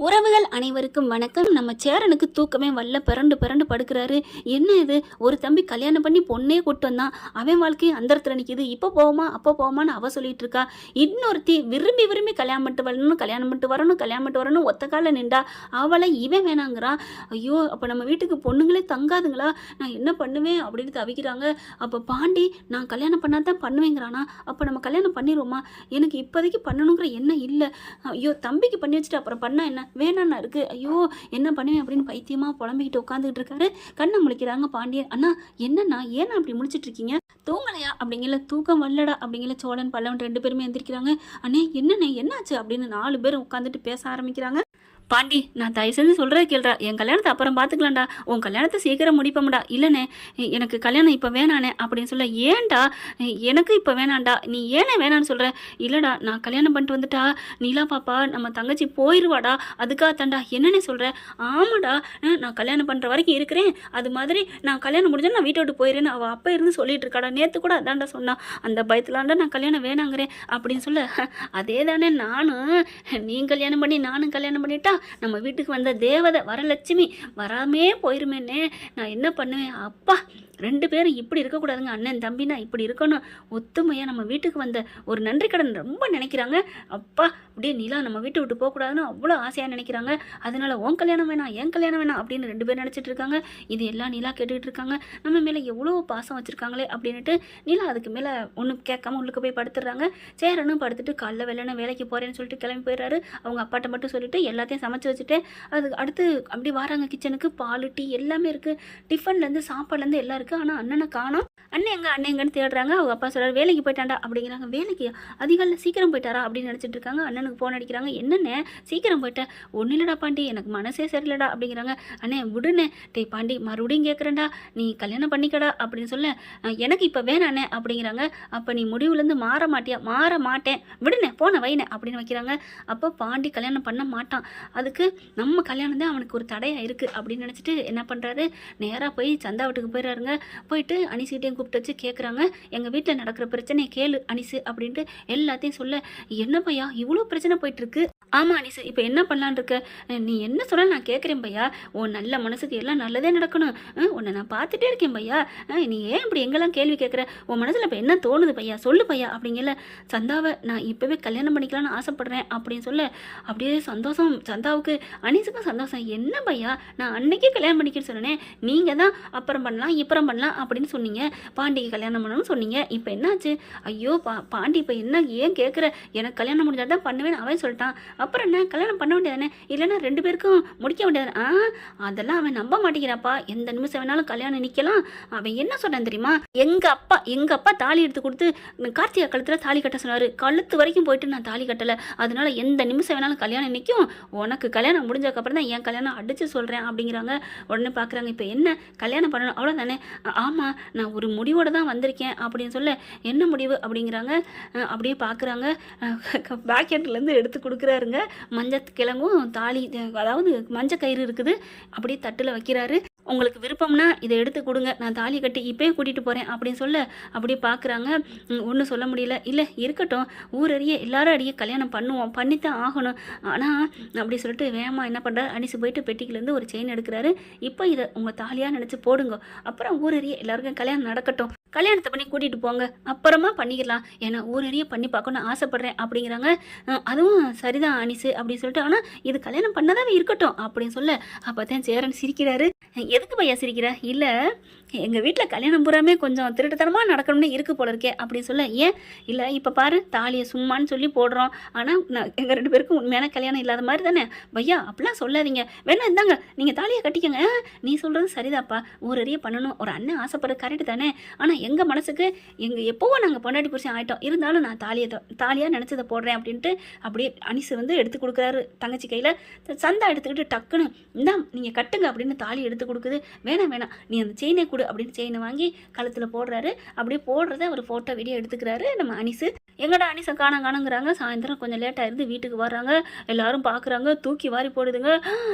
உறவுகள் அனைவருக்கும் வணக்கம். நம்ம சேரனுக்கு தூக்கமே வரல, பிறண்டு பிறண்டு படுக்கிறாரு. என்ன இது, ஒரு தம்பி கல்யாணம் பண்ணி பொண்ணே கூட்டு வந்தான், அவன் வாழ்க்கையும் அந்தரத்தில் நிற்கிது. இப்போ போவோமா அப்போ போவோமான்னு அவ சொல்லிட்டு இருக்கா. இன்னொருத்தி விரும்பி விரும்பி கல்யாணம் பண்ணிட்டு வரணும், கல்யாணம் பண்ணிட்டு வரணும் ஒத்த காலில் நின்றா. அவளை இவன் வேணாங்கிறான். ஐயோ, அப்போ நம்ம வீட்டுக்கு பொண்ணுங்களே தங்காதுங்களா, நான் என்ன பண்ணுவேன் அப்படின்னு தவிக்கிறாங்க. அப்போ பாண்டி நான் கல்யாணம் பண்ணால் தான் பண்ணுவேங்கிறானா. அப்போ நம்ம கல்யாணம் பண்ணிடுவோமா, எனக்கு இப்போதைக்கு பண்ணணுங்கிற எண்ணம் இல்லை. ஐயோ, தம்பிக்கு பண்ணி வச்சுட்டு அப்புறம் பண்ணா என்ன, வேணாண்ணா இருக்குது. ஐயோ என்ன பண்ணுவேன் அப்படின்னு பைத்தியமாக புலம்பிக்கிட்டு உட்காந்துக்கிட்டு இருக்காரு. கண்ணை முழிக்கிறாங்க பாண்டியன். அண்ணா என்னண்ணா, ஏன்னா அப்படி முழிச்சிட்டு இருக்கீங்க, தூங்கலையா அப்படிங்கல. தூக்கம் வரலடா அப்படிங்கல. சோழன் பல்லவன் 2 பேருமே எந்திரிக்கிறாங்க. அண்ணே என்னண்ணே என்னாச்சு அப்படின்னு 4 பேரும் உட்காந்துட்டு பேச ஆரம்பிக்கிறாங்க. பாண்டி, நான் தயவு செஞ்சு சொல்கிறத கேள்றா, என் கல்யாணத்தை அப்புறம் பார்த்துக்கலாம்டா, உன் கல்யாணத்தை சீக்கிரம் முடிப்போம்டா. இல்லைண்ணே எனக்கு கல்யாணம் இப்போ வேணானே அப்படின்னு சொல்ல. ஏன்டா எனக்கு இப்போ வேணாண்டா, நீ ஏனே வேணான்னு சொல்கிற. இல்லைடா, நான் கல்யாணம் பண்ணிட்டு வந்துட்டா நீலா பாப்பா நம்ம தங்கச்சி போயிடுவாடா, அதுக்காக தாண்டா. என்னென்ன சொல்கிறேன். ஆமாடா, நான் கல்யாணம் பண்ணுற வரைக்கும் இருக்கிறேன், அது மாதிரி நான் கல்யாணம் முடிஞ்சா நான் வீட்டை விட்டு போயிடுறேன்னு அவள் அப்போ இருந்து சொல்லிட்டு இருக்காடா. நேற்று கூட அதான்டா சொன்னான், அந்த பயத்துலாண்டா நான் கல்யாணம் வேணாங்கிறேன் அப்படின்னு சொல்ல. அதே தானே நானும், நீ கல்யாணம் பண்ணி நானும் கல்யாணம் பண்ணிட்டா நம்ம வீட்டுக்கு வந்த தேவதை வரலட்சுமி வராமே போயிருமேனே, நான் என்ன பண்ணுவேன். அப்பா 2 பேரும் இப்படி இருக்கக்கூடாதுங்க, அண்ணன் தம்பினா இப்படி இருக்கணும். ஒத்துமையாக நம்ம வீட்டுக்கு வந்த ஒரு நன்றி கடன் ரொம்ப நினைக்கிறாங்க. அப்பா அப்படியே நிலா நம்ம வீட்டை விட்டு போகக்கூடாதுன்னு அவ்வளோ ஆசையாக நினைக்கிறாங்க. அதனால உன் கல்யாணம் வேணாம் என் கல்யாணம் வேணாம் அப்படின்னு 2 பேர் நினச்சிட்டு இருக்காங்க. இது எல்லாம் நிலா கேட்டுக்கிட்டு இருக்காங்க. நம்ம மேலே எவ்வளோ பாசம் வச்சுருக்காங்களே அப்படின்ட்டு நிலா அதுக்கு மேலே ஒன்றும் கேட்காம உள்ளுக்கு போய் படுத்துடுறாங்க. சேரனும் படுத்துட்டு காலைல வெள்ளன வேலைக்கு போகிறேன்னு சொல்லிட்டு கிளம்பி போயிடுறாரு. அவங்க அப்பாட்ட மட்டும் சொல்லிட்டு எல்லாத்தையும் சமைச்சு வச்சுட்டு அது அடுத்து அப்படி வராங்க கிச்சனுக்கு. பால் டீ எல்லாமே இருக்குது, டிஃபன்லேருந்து சாப்பாடுலேருந்து எல்லாம் இருக்குது. ஆனால் அண்ணனை காணோம். அண்ணன் எங்கன்னு தேடுறாங்க. அவங்க அப்பா சொல்கிறார் வேலைக்கு போயிட்டாண்டா அப்படிங்கிறாங்க. வேலைக்கு அதிகாலையில் சீக்கிரம் போயிட்டாரா அப்படின்னு நினச்சிட்டு இருக்காங்க. அண்ணனுக்கு ஃபோன் அடிக்கிறாங்க. என்னென்ன சீக்கிரம் போயிட்டேன், ஒன்றும் இல்லைடா பாண்டி எனக்கு மனசே சரியில்லடா அப்படிங்கிறாங்க. அண்ணே விடுனே, டே பாண்டி மறுபடியும் கேட்குறேன்டா, நீ கல்யாணம் பண்ணிக்கடா அப்படின்னு சொல்ல. எனக்கு இப்போ வேணாண்ணே அப்படிங்கிறாங்க. அப்போ நீ முடிவுலேருந்து மாற மாட்டியா. மாற மாட்டேன், விடுனே போன வைனே அப்படின்னு வைக்கிறாங்க. அப்போ பாண்டி கல்யாணம் பண்ண மாட்டான், அதுக்கு நம்ம கல்யாணம் தான் அவனுக்கு ஒரு தடையாக இருக்குது அப்படின்னு நினச்சிட்டு என்ன பண்ணுறாரு, நேராக போய் சந்தா வீட்டுக்கு போயிடுறாருங்க. போயிட்டு அனிசுகிட்டையும் கூப்பிட்டு வச்சு கேட்குறாங்க, எங்கள் வீட்டில் நடக்கிற பிரச்சனையை கேளு அனிசு அப்படின்ட்டு எல்லாத்தையும் சொல்ல. என்ன பையா இவ்வளோ பிரச்சனை போயிட்டுருக்கு. ஆமாம் அனிசு, இப்போ என்ன பண்ணலான் இருக்க, நீ என்ன சொல்ல நான் கேட்குறேன் பையா, உன் நல்ல மனசுக்கு எல்லாம் நல்லதே நடக்கணும், உன்னை நான் பார்த்துட்டே இருக்கேன் பையா, நீ ஏன் இப்படி எங்கெல்லாம் கேள்வி கேட்குற, உன் மனசில் இப்போ என்ன தோணுது பையா சொல்லு பையா அப்படிங்கல. சந்தாவை நான் இப்போவே கல்யாணம் பண்ணிக்கலான்னு ஆசைப்பட்றேன் அப்படின்னு சொல்ல. அப்படியே சந்தோஷம் சந்தாவுக்கு, அனிசுக்கும் சந்தோஷம். என்ன பையா நான் அன்னைக்கே கல்யாணம் பண்ணிக்கன்னு சொன்னேன், நீங்கள் தான் அப்புறம் பண்ணலாம் இப்புறம் பண்ணலாம் அப்படின்னு சொன்னீங்க, பாண்டிக்கு கல்யாணம் பண்ணணும்னு சொன்னீங்க, இப்போ என்னாச்சு. ஐயோ பாண்டி இப்போ என்ன ஏன் கேட்குற, எனக்கு கல்யாணம் முடிஞ்சால் தான் பண்ணுவேன்னு அவன் சொல்லிட்டான், அப்புறம் என்ன கல்யாணம் பண்ண வேண்டியதானே, இல்லைன்னா 2 பேருக்கும் முடிக்க வேண்டியதானே. அதெல்லாம் அவன் நம்ப மாட்டேங்கிறாப்பா, எந்த நிமிஷம் வேணாலும் கல்யாணம் நிற்கலாம். அவன் என்ன சொன்னான் தெரியுமா, எங்கள் அப்பா தாலி எடுத்து கொடுத்து கார்த்திகா கழுத்தில் தாலி கட்ட சொன்னார், கழுத்து வரைக்கும் போயிட்டு நான் தாலி கட்டலை, அதனால எந்த நிமிஷம் வேணாலும் கல்யாணம் நிற்கும், உனக்கு கல்யாணம் முடிஞ்சதுக்கப்புறம் தான் என் கல்யாணம் அடித்து சொல்கிறேன் அப்படிங்கிறாங்க. உடனே பார்க்குறாங்க, இப்போ என்ன கல்யாணம் பண்ணணும் அவ்வளோதானே. ஆமாம் நான் ஒரு முடிவோடு தான் வந்திருக்கேன் அப்படின்னு சொல்ல. என்ன முடிவு அப்படிங்கிறாங்க. அப்படியே பார்க்குறாங்க, பேக்கெட்லேருந்து எடுத்து கொடுக்குறாருங்க. மஞ்சள் கிழங்கும் தாலி, அதாவது மஞ்சள் கயிறு இருக்குது, அப்படியே தட்டில் வைக்கிறாரு. உங்களுக்கு விருப்பம்னா இதை எடுத்து கொடுங்க, நான் தாலி கட்டி இப்போயே கூட்டிகிட்டு போகிறேன் அப்படின்னு சொல்ல. அப்படியே பார்க்குறாங்க, ஒன்றும் சொல்ல முடியல. இல்லை இருக்கட்டும், ஊரறிய எல்லாரும் அடியே கல்யாணம் பண்ணுவோம், பண்ணித்தான் ஆகணும். ஆனால் அப்படி சொல்லிட்டு வேகமாக என்ன பண்ணுறாரு, அனிசு போயிட்டு பெட்டிக்கிலேருந்து ஒரு செயின் எடுக்கிறாரு. இப்போ இதை உங்கள் தாலியாக நினச்சி போடுங்க, அப்புறம் ஊரறிய எல்லாருக்கும் கல்யாணம் நடக்கட்டும், கல்யாணத்தை பண்ணி கூட்டிகிட்டு போங்க, அப்புறமா பண்ணிக்கலாம், ஏன்னா ஊரறிய பண்ணி பார்க்கணும்னு ஆசைப்பட்றேன் அப்படிங்கிறாங்க. அதுவும் சரிதான் அனிசு அப்படின்னு சொல்லிட்டு, ஆனால் இது கல்யாணம் பண்ணதாவே இருக்கட்டும் அப்படின்னு சொல்ல. அப்போ தான் சேரன் சிரிக்கிறாரு. எதுக்கு பையா சிரிக்கிற, இல்லை எங்கள் வீட்டில் கல்யாணம் பூராமே கொஞ்சம் திருட்டுத்தனமாக நடக்கணும்னு இருக்குது போல இருக்கே அப்படின்னு சொல்ல. ஏன் இல்லை இப்போ பாரு தாலியை சும்மான்னு சொல்லி போடுறோம், ஆனால் எங்கள் 2 பேருக்கும் உண்மையான கல்யாணம் இல்லாத மாதிரி தானே பையா, அப்படிலாம் சொல்லாதீங்க, வேணா இந்தாங்க நீங்கள் தாலியை கட்டிக்கங்க. நீ சொல்கிறது சரிதாப்பா, ஊரறிய பண்ணணும், ஒரு அண்ணன் ஆசைப்படுறது கரெக்டு தானே, ஆனால் எங்கள் மனசுக்கு எப்போவோ நாங்கள் பொண்டாட்டி புருஷன் ஆகிட்டோம், இருந்தாலும் நான் தாலியாக நினச்சதை போடுறேன் அப்படின்ட்டு அப்படியே அனிசு எடுத்து கொடுக்குறாரு தங்கச்சி கையில். சந்தா எடுத்துக்கிட்டு டக்குன்னு இந்தா நீங்கள் கட்டுங்க அப்படின்னு தாலி எடுத்து எடுத்து கொடுக்குது. வேணாம் வேணாம் நீ அந்த செயினே கொடு அப்படின்னு செயினை வாங்கி கழுத்தில் போடுறாரு. அப்படியே போடுறத அவர் ஃபோட்டோ வீடியோ எடுத்துக்கிறாரு நம்ம அனிஸு. எங்கடா அனிஸை காணாங்கிறாங்க. சாயந்தரம் கொஞ்சம் லேட்டாக இருந்து வீட்டுக்கு வர்றாங்க. எல்லாரும் பார்க்குறாங்க. தூக்கி வாரி போடுதுங்க.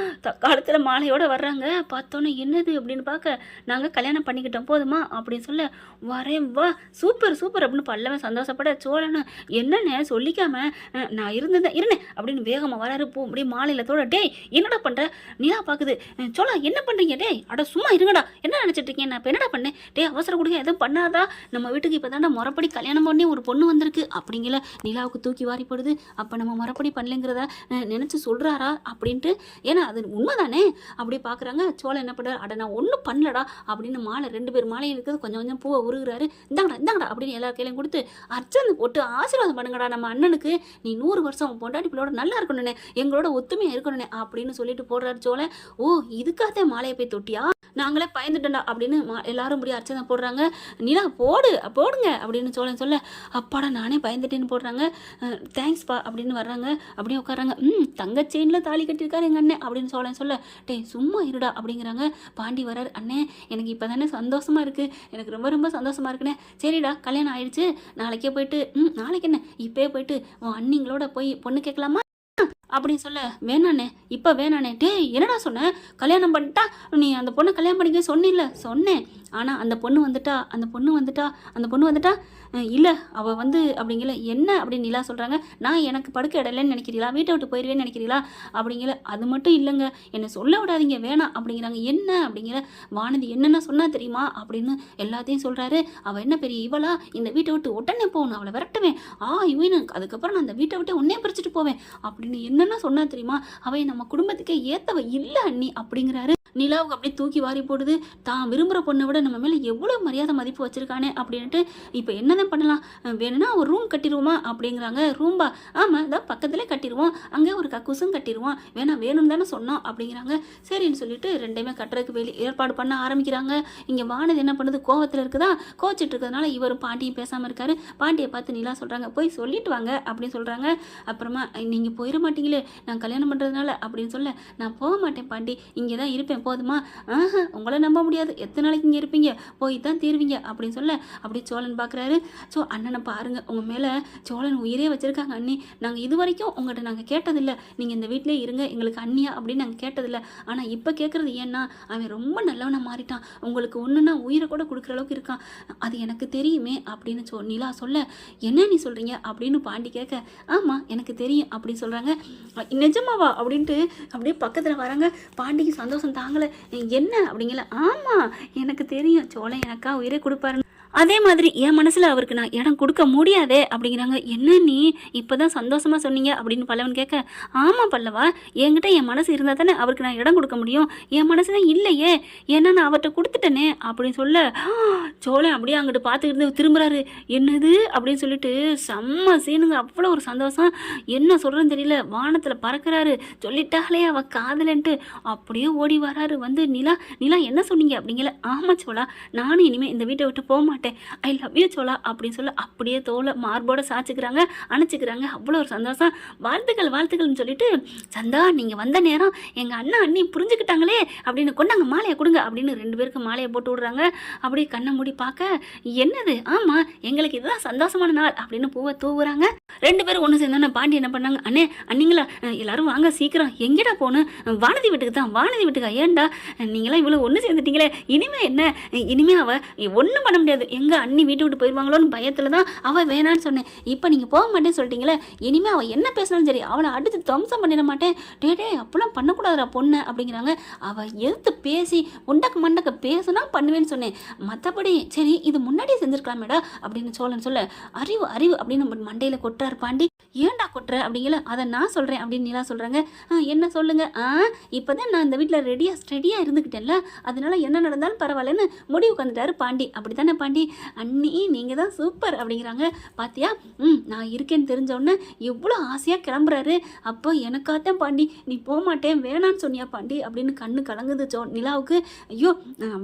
காலத்தில் மாலையோடு வர்றாங்க. பார்த்தோன்னே என்னது அப்படின்னு பார்க்க, நாங்கள் கல்யாணம் பண்ணிக்கிட்டோம் போதுமா அப்படின்னு சொல்ல, வரேன் வா சூப்பர் சூப்பர் அப்படின்னு பல்லவன் சந்தோஷப்பட, சோழனு என்னென்ன சொல்லிக்காம நான் இருந்தேன் அப்படின்னு வேகமாக வராரு. போ அப்படியே மாலையில் தோட, டேய் என்னடா பண்ணுற நிலா பார்க்குது. சோழா என்ன பண்ணுறீங்க? டேய் அட சும்மா இருங்கடா, என்ன நினச்சிட்டு இருக்கீங்க? நான் இப்போ என்னடா பண்ணேன்? டே அவசரம் கொடுங்க, எதுவும் பண்ணாதா? நம்ம வீட்டுக்கு இப்போ தாண்டா முறைப்படி கல்யாணம் பண்ணி ஒரு பொண்ணு வந்திருக்கு அப்படிங்கிற நிலாவுக்கு தூக்கி வாரி போடுது. அப்போ நம்ம முறைப்படி பண்ணலைங்கிறத நினச்சி சொல்கிறாரா அப்படின்ட்டு, ஏன்னா அது உண்மைதானே அப்படி பார்க்குறாங்க. சோழன் என்ன பண்ணுறாரு, அட நான் ஒன்றும் பண்ணலடா அப்படின்னு மாலை 2 பேர் மாலையும் இருக்குது. கொஞ்சம் கொஞ்சம் பூவை உருகுறாரு. இந்தாங்கடா அப்படின்னு எல்லா கையிலையும் கொடுத்து அர்ச்சனை போட்டு ஆசீர்வாதம் பண்ணுங்கடா நம்ம அண்ணனுக்கு. நீ 100 வருஷம் பொண்டாட்டி பிள்ளோட நல்லா இருக்கணும்னே, எங்களோட ஒத்துமையாக இருக்கணும்னே அப்படின்னு சொல்லிட்டு போடுறாரு சோழன். ஓ இதுக்காக மாலையை போய் தொட்டியா? நாங்களே பயந்துட்டோம்டா அப்படின்னு எல்லாரும் இப்படி அர்ச்சனை போடுறாங்க. நிலா போடுங்க அப்படின்னு சோழன் சொல்ல, அப்பாடா நானே பயந்துட்டேன்னு போடுறாங்க. தேங்க்ஸ்பா அப்படின்னு வர்றாங்க. அப்படியே உட்காராங்க. தங்க செயினில் தாலி கட்டியிருக்காரு எங்கள் அண்ணன் அப்படின்னு சோழன் சொல்ல, டேய் சும்மா இருடா அப்படிங்கிறாங்க. பாண்டி வராரு. அண்ணே எனக்கு இப்போ தானே சந்தோஷமாக இருக்குது, எனக்கு ரொம்ப ரொம்ப சந்தோஷமாக இருக்குண்ணே. சரிடா கல்யாணம் ஆயிடுச்சு, நாளைக்கே போயிட்டு நாளைக்கு என்ன இப்போயே போயிட்டு உன் அண்ணிங்களோட போய் பொண்ணு கேட்கலாமா அப்படின்னு சொல்ல, வேணாண்ணே இப்போ வேணாண்ணே. டேய் என்னடா சொன்ன? கல்யாணம் பண்ணிட்டா நீ அந்த பொண்ணை கல்யாணம் பண்ணிக்க சொன்னில்ல? சொன்னேன். ஆனால் அந்த பொண்ணு வந்துட்டா இல்லை அவள் வந்து அப்படிங்கல என்ன அப்படின்னு நிலா சொல்கிறாங்க. நான் எனக்கு படுக்க இடலன்னு நினைக்கிறீங்களா? வீட்டை விட்டு போயிடுவேன்னு நினைக்கிறீங்களா அப்படிங்கல. அது மட்டும் இல்லைங்க, என்னை சொல்ல விடாதீங்க வேணாம் அப்படிங்கிறாங்க. என்ன அப்படிங்கிற, வானதி என்னென்ன சொன்னா தெரியுமா அப்படின்னு எல்லாத்தையும் சொல்கிறாரு. அவள் என்ன பெரிய இவளா, இந்த வீட்டை விட்டு உடனே போகணும், அவளை விரட்டுவேன், இவனு அதுக்கப்புறம் நான் அந்த வீட்டை விட்டு உடனே பிரிச்சுட்டு போவேன் அப்படின்னு என்னென்ன சொன்னா தெரியுமா? அவை நம்ம குடும்பத்துக்கே ஏற்றவ இல்லை அண்ணி அப்படிங்கிறாரு. நிலாவுக்கு அப்படியே தூக்கி வாரி போடுது. தான் விரும்புகிற பொண்ணை விட நம்ம மேலே எவ்வளோ மரியாதை மதிப்பு வச்சுருக்கானே அப்படின்ட்டு, இப்போ என்னதான் பண்ணலாம், வேணும்னா ஒரு ரூம் கட்டிடுவோமா அப்படிங்கிறாங்க. ரூம்பா? ஆமாம் இதான் பக்கத்துலேயே கட்டிடுவோம், அங்கே ஒரு கக்கூசும் கட்டிடுவோம், வேணும்னு தானே சொன்னோம் அப்படிங்கிறாங்க. சரின்னு சொல்லிட்டு ரெண்டையுமே கட்டுறதுக்கு ஏற்பாடு பண்ண ஆரம்பிக்கிறாங்க. இங்கே வானது என்ன பண்ணுது, கோவத்தில் இருக்குதா, கோச்சிட்டு இருக்கிறதுனால இவரும் பாண்டியும் பேசாமல் இருக்காரு. பாண்டியை பார்த்து நிலா சொல்கிறாங்க, போய் சொல்லிட்டு வாங்க அப்படின்னு சொல்கிறாங்க. அப்புறமா நீங்கள் போயிட மாட்டீங்களே நான் கல்யாணம் பண்ணுறதுனால அப்படின்னு சொல்ல, நான் போக மாட்டேன் பாண்டி, இங்கே தான் இருப்பேன் போதுமா? உங்களை நம்ப முடியாது, எத்தனை நாளைக்கு இங்கே இருப்பீங்க, போய் தான் தீர்வீங்க அப்படின்னு சொல்ல, அப்படி சோழன் பார்க்குறாரு. ஸோ அண்ணனை பாருங்கள், உங்கள் மேலே சோழன் உயிரே வச்சுருக்காங்க அண்ணி. நாங்கள் இது வரைக்கும் உங்கள்கிட்ட நாங்கள் கேட்டதில்லை, நீங்கள் இந்த வீட்டிலே இருங்க எங்களுக்கு அண்ணியா அப்படின்னு நாங்கள் கேட்டதில்லை. ஆனால் இப்போ கேட்குறது ஏன்னா அவன் ரொம்ப நல்லவனாக மாறிட்டான், உங்களுக்கு ஒன்றுனா உயிரை கூட கொடுக்குற அளவுக்கு இருக்கான், அது எனக்கு தெரியுமே அப்படின்னு நிலா சொல்ல, என்ன நீ சொல்கிறீங்க அப்படின்னு பாண்டி கேட்க, ஆமாம் எனக்கு தெரியும் அப்படின்னு சொல்கிறாங்க. நிஜமாவா அப்படின்ட்டு அப்படியே பக்கத்தில் வராங்க. பாண்டிக்கு சந்தோஷம் தாங்கலை. என்ன அப்படிங்கல, ஆமாம் எனக்கு தெரியும் சோழன் எனக்கா உயிரை கொடுப்பாருன்னு, அதே மாதிரி என் மனசில் அவருக்கு நான் இடம் கொடுக்க முடியாதே அப்படிங்கிறாங்க. என்ன நீ இப்போ தான் சந்தோஷமாக சொன்னீங்க அப்படின்னு பல்லவன் கேட்க, ஆமாம் பல்லவா, என்கிட்ட என் மனசு இருந்தால் தானே அவருக்கு நான் இடம் கொடுக்க முடியும், என் மனசு தான் இல்லையே, ஏன்னா நான் அவர்கிட்ட கொடுத்துட்டேனே அப்படின்னு சொல்ல, சோழன் அப்படியே அங்கிட்டு பார்த்துக்கிட்டு திரும்புறாரு. என்னது அப்படின்னு சொல்லிட்டு செம்ம சீனுங்க, அவ்வளோ ஒரு சந்தோஷம், என்ன சொல்கிறேன்னு தெரியல, வானத்தில் பறக்கிறாரு. சொல்லிட்டாலே அவள் காதலன்ட்டு அப்படியே ஓடி வராரு. வந்து நிலா என்ன சொன்னீங்க அப்படிங்கல, ஆமாம் சோழா நானும் இனிமேல் இந்த வீட்டை விட்டு போக மாட்டேன், ஐ லவ் யூ சோழா அப்படின்னு சொல்ல, அப்படியே தோலை மார்போட சாச்சுக்கிறாங்க, அணைச்சிக்கிறாங்க. அவ்வளோ ஒரு சந்தோஷம். வாழ்த்துக்கள்னு சொல்லிட்டு, சந்தா நீங்கள் வந்த நேரம் எங்கள் அண்ணி புரிஞ்சுக்கிட்டாங்களே அப்படின்னு, கொண்டாங்க மாலையை கொடுங்க அப்படின்னு 2 பேருக்கு மாலையை போட்டு விடுறாங்க. அப்படியே கண்ணை மூடி பார்க்க, என்னது, ஆமாம் எங்களுக்கு இதுதான் சந்தோஷமான நாள் அப்படின்னு பூவை தூவுறாங்க. 2 பேரும் ஒன்று சேர்ந்தோன்னே பாண்டி என்ன பண்ணாங்க, அண்ணிங்களா எல்லாரும் வாங்க சீக்கிரம், எங்கேடா போகணும், வானதி வீட்டுக்கு தான். வானதி வீட்டுக்கா? ஏன்டா நீங்களாம் இவ்வளோ ஒன்று சேர்ந்துட்டீங்களே, இனிமே அவள் ஒன்றும் பண்ண முடியாது, எங்கள் அண்ணி வீட்டு விட்டு போயிடுவாங்களோன்னு பயத்தில் தான் அவள் வேணான்னு சொன்னேன். இப்போ நீங்கள் போக மாட்டேன்னு சொல்லிட்டீங்களே, இனிமேல் அவள் என்ன பேசினாலும் சரி அவளை அடித்து துவம்சம் பண்ணிட மாட்டேன். டே அப்போலாம் பண்ணக்கூடாதுடா பொண்ணு அப்படிங்கிறாங்க. அவள் எதிர்த்து பேசி மண்டக்க பேசுனா பண்ணுவேன்னு சொன்னேன், மற்றபடி சரி இது முன்னாடியே செஞ்சுருக்கலாமேடா அப்படின்னு சோழன் சொல்ல, அறிவு அப்படின்னு மண்டையில் கொட்டுறாரு பாண்டி. ஏன்டா கொட்டுற அப்படிங்கல, அதை நான் சொல்கிறேன் அப்படின்னு நிலா சொல்கிறாங்க. என்ன சொல்லுங்க, இப்போ தான் நான் இந்த வீட்டில் ரெடியாக இருந்துக்கிட்டேன்ல, அதனால என்ன நடந்தாலும் பரவாயில்லன்னு முடிவுக்கு வந்துட்டாரு பாண்டி. அப்படி தானே பாண்டி? பாண்டி அண்ணி நீங்கள் தான் சூப்பர் அப்படிங்கிறாங்க. பாத்தியா நான் இருக்கேன்னு தெரிஞ்ச உடனே எவ்வளோ ஆசையாக கிளம்புறாரு. அப்போ எனக்காத்தான் பாண்டி நீ போக மாட்டேன் வேணான்னு சொன்னியா பாண்டி அப்படின்னு கண்ணு கலங்குது நிலாவுக்கு. ஐயோ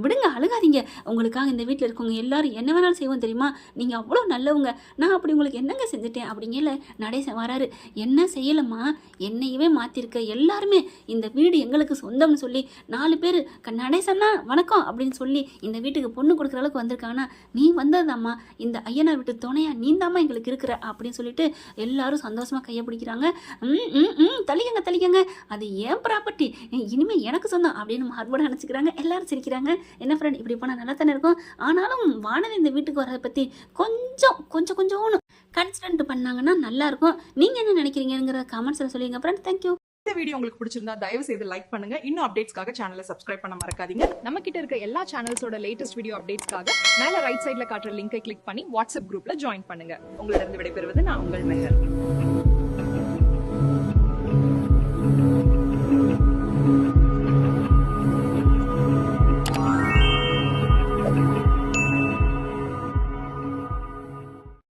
விடுங்க அழுகாதீங்க, உங்களுக்காக இந்த வீட்டில் இருக்கவங்க எல்லாரும் என்ன வேணாலும் செய்வோம் தெரியுமா, நீங்கள் அவ்வளோ நல்லவங்க, நான் அப்படி உங்களுக்கு என்னங்க செஞ்சுட்டேன் அப்படிங்கல நடேசன் வராரு. என்ன செய்யலம்மா, என்னையவே மாற்றிருக்க எல்லாருமே இந்த வீடு எங்களுக்கு சொந்தம்னு சொல்லி 4 பேர் நடேசன்னா வணக்கம் அப்படின்னு சொல்லி இந்த வீட்டுக்கு பொண்ணு கொடுக்குற அளவுக்கு வந்திருக்காங்கன்னா நீ வந்ததாம்மா, இந்த ஐயனார் வீட்டு துணையா நீந்தாம்மா எங்களுக்கு இருக்கிற அப்படின்னு சொல்லிட்டு எல்லாரும் சந்தோஷமாக கையை பிடிக்கிறாங்க. தள்ளிக்கங்க, அது ஏன் ப்ராப்பர்ட்டி, இனிமே எனக்கு சொந்தம் அப்படின்னு மார்போட நினச்சிக்கிறாங்க. எல்லாரும் சிரிக்கிறாங்க. என்ன ஃப்ரெண்ட் இப்படி போனால் நல்லா தானே இருக்கும். ஆனாலும் வானதி இந்த வீட்டுக்கு வரதை பற்றி கொஞ்சம் கன்சிடர் பண்ணாங்கன்னா நல்லா இருக்கும். நீங்க என்ன நினைக்கிறீங்கிற கமெண்ட்ஸ்ல சொல்லுங்க ஃப்ரெண்ட். தேங்க்யூ. இந்த வீடியோ உங்களுக்கு பிடிச்சிருந்தா தயவு செய்து லைக் பண்ணுங்க. இன்னும் அப்டேட்ஸ்க்காக சேனலை சப்ஸ்கிரைப் பண்ண மறக்காதீங்க. நம்ம கிட்ட இருக்க எல்லா சேனல்ஸோட லேட்டஸ்ட் வீடியோ அப்டேட்ஸ்க்காக மேல ரைட் சைடுல காட்டுற லிங்கை கிளிக் பண்ணி வாட்ஸ்அப் குரூப்ல ஜாயின் பண்ணுங்க. உங்களிடம் விடைபெறுவது நான் உங்கள் மெஹர்.